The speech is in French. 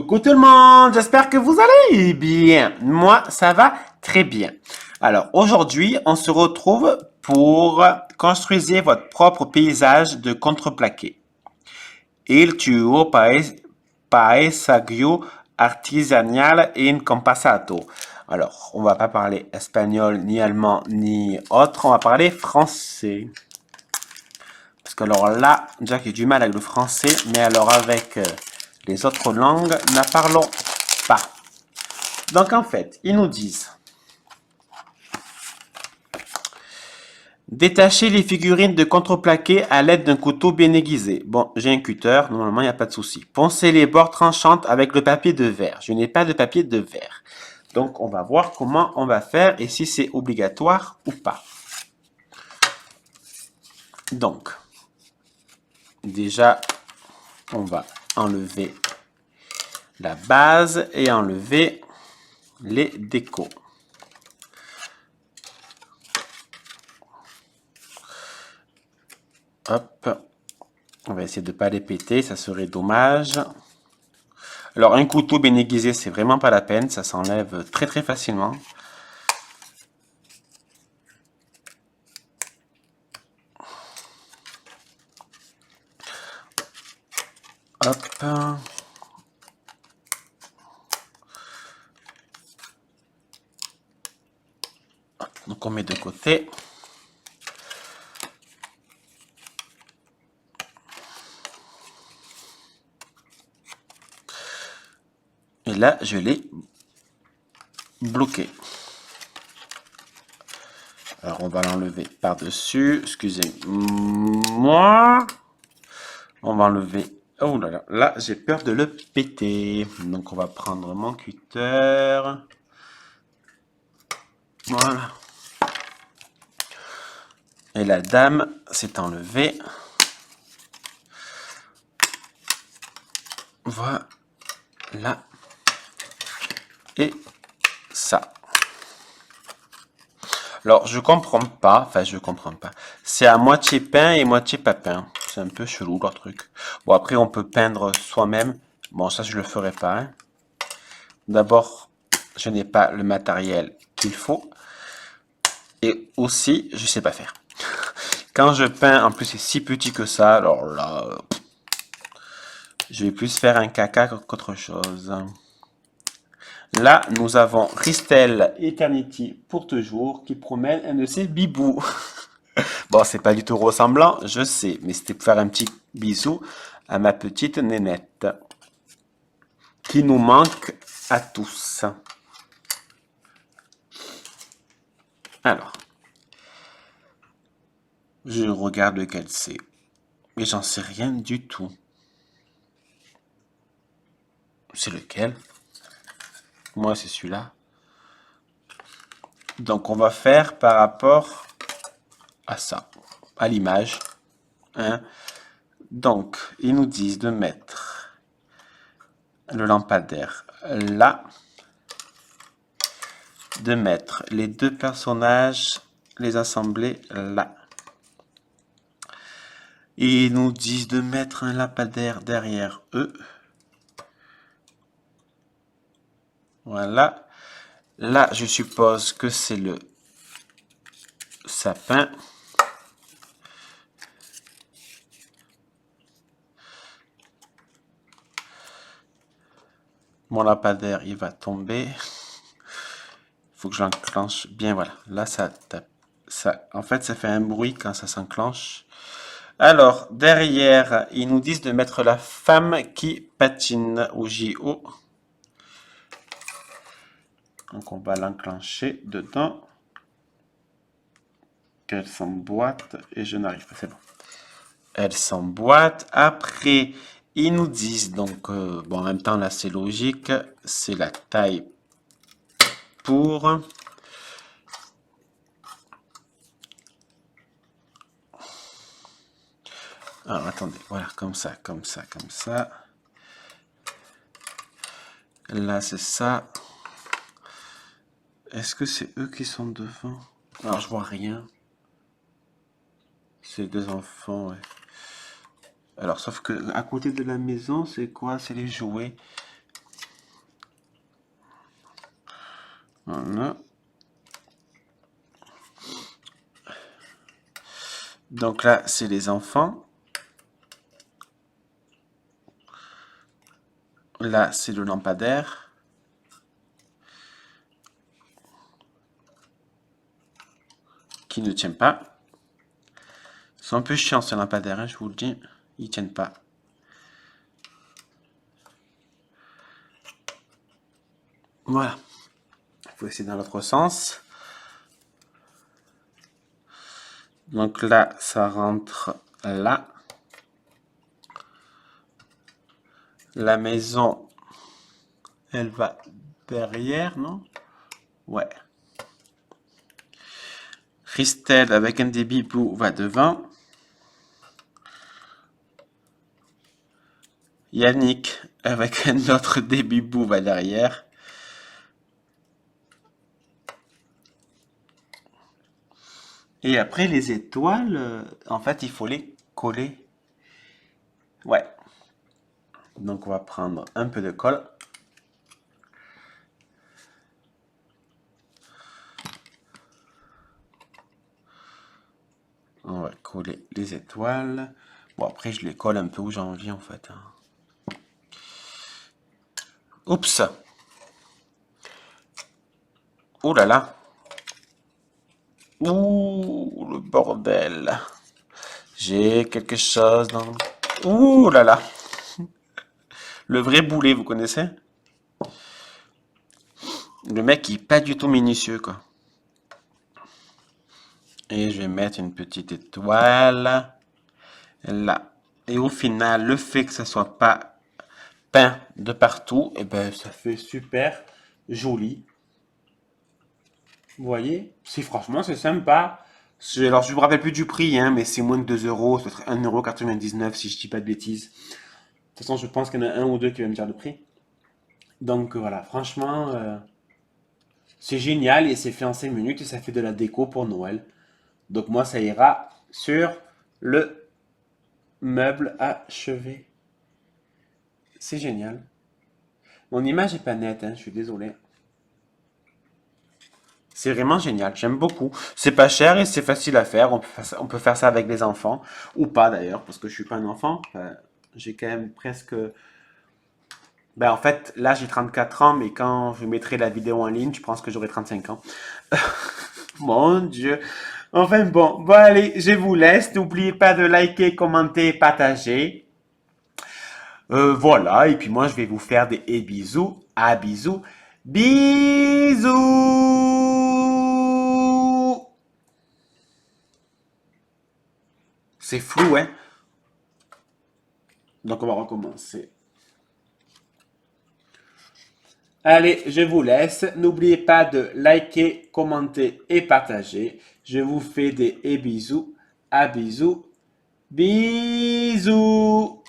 Coucou tout le monde, j'espère que vous allez bien. Moi, ça va très bien. Alors, aujourd'hui, on se retrouve pour construire votre propre paysage de contreplaqué. Il tuo paesaggio artisanal in compassato. Alors, on va pas parler espagnol, ni allemand, ni autre, on va parler français. Parce que alors là, déjà que j'ai du mal avec le français, mais alors avec les autres langues, n'en parlons pas. Donc en fait, ils nous disent détacher les figurines de contreplaqué à l'aide d'un couteau bien aiguisé. Bon, j'ai un cutter, normalement il n'y a pas de souci. Poncer les bords tranchantes avec le papier de verre. Je n'ai pas de papier de verre. Donc on va voir comment on va faire et si c'est obligatoire ou pas. Donc, déjà, on va enlever la base et enlever les décos. Hop, on va essayer de ne pas les péter, ça serait dommage. Alors un couteau bien aiguisé, c'est vraiment pas la peine, ça s'enlève très très facilement. Hop. Donc on met de côté. Et là, je l'ai bloqué. Alors, on va l'enlever par-dessus. Excusez-moi. On va enlever. Oh là là, là, j'ai peur de le péter. Donc, on va prendre mon cutter. Voilà. Et la dame s'est enlevée. Voilà. Et ça. Alors, je comprends pas. Enfin, je comprends pas. C'est à moitié peint et moitié pas peint. C'est un peu chelou, leur truc. Bon, après, on peut peindre soi-même. Bon, ça, je le ferai pas. Hein. D'abord, je n'ai pas le matériel qu'il faut. Et aussi, je sais pas faire. Quand je peins, en plus, c'est si petit que ça. Alors là, je vais plus faire un caca qu'autre chose. Là, nous avons Christelle Eternity pour toujours qui promène un de ses bibous. Bon, c'est pas du tout ressemblant, je sais, mais c'était pour faire un petit bisou à ma petite nénette qui nous manque à tous. Alors, je regarde lequel c'est, mais j'en sais rien du tout. C'est lequel? Moi, c'est celui-là. Donc, on va faire par rapport à ça, à l'image. Hein. Donc, ils nous disent de mettre le lampadaire là, de mettre les deux personnages, les assembler là. Et ils nous disent de mettre un lampadaire derrière eux. Voilà. Là, je suppose que c'est le sapin. Mon lampadaire, il va tomber. Il faut que je l'enclenche bien. Voilà. Là, ça tape. Ça, en fait, ça fait un bruit quand ça s'enclenche. Alors, derrière, ils nous disent de mettre la femme qui patine au JO. Donc, on va l'enclencher dedans. Qu'elle s'emboîte et je n'arrive pas. C'est bon. Elle s'emboîte. Après, ils nous disent, donc, bon, en même temps, là, c'est logique. C'est la taille pour... Alors, attendez, voilà, comme ça, comme ça, comme ça. Là, c'est ça. Est-ce que c'est eux qui sont devant? Alors, je vois rien. C'est deux enfants, ouais. Alors, sauf que à côté de la maison, c'est quoi? C'est les jouets. Voilà. Donc là, c'est les enfants. Là, c'est le lampadaire. Qui ne tient pas. Ils sont un peu chiants ces lampadaires, hein, je vous le dis. Ils tiennent pas. Voilà. Il faut essayer dans l'autre sens. Donc là, ça rentre là. La maison, elle va derrière, non? Ouais. Christelle avec un débit blue va devant. Yannick avec un autre débit blue va derrière. Et après les étoiles, en fait, il faut les coller. Ouais. Donc on va prendre un peu de colle. On va coller les étoiles. Bon, après, je les colle un peu où j'ai envie, en fait. Oups! Oh là là! Ouh, le bordel! J'ai quelque chose dans... Ouh là là! Le vrai boulet, vous connaissez? Le mec, il est pas du tout minutieux, quoi. Et je vais mettre une petite étoile là. Et au final, le fait que ça soit pas peint de partout, et ben ça fait super joli. Vous voyez? C'est franchement, c'est sympa. Alors, je me rappelle plus du prix, hein, mais c'est moins de 2 euros. Ce serait 1,99 € si je dis pas de bêtises. De toute façon, je pense qu'il y en a un ou deux qui vont me dire le prix. Donc voilà, franchement, c'est génial et c'est fait en 5 minutes et ça fait de la déco pour Noël. Donc moi, ça ira sur le meuble à chevet. C'est génial. Mon image est pas nette, hein, je suis désolé. C'est vraiment génial, j'aime beaucoup. C'est pas cher et c'est facile à faire. On peut faire ça avec les enfants, ou pas d'ailleurs, parce que je suis pas un enfant. Enfin, j'ai quand même presque... Ben en fait, là j'ai 34 ans, mais quand je mettrai la vidéo en ligne, je pense que j'aurai 35 ans. Mon Dieu. Enfin bon, allez, je vous laisse. N'oubliez pas de liker, commenter, partager. Voilà, et puis moi je vais vous faire des bisous. À bisous. Bisous. C'est flou, hein? Donc on va recommencer. Allez, je vous laisse. N'oubliez pas de liker, commenter et partager. Je vous fais des bisous. À bisous. Bisous.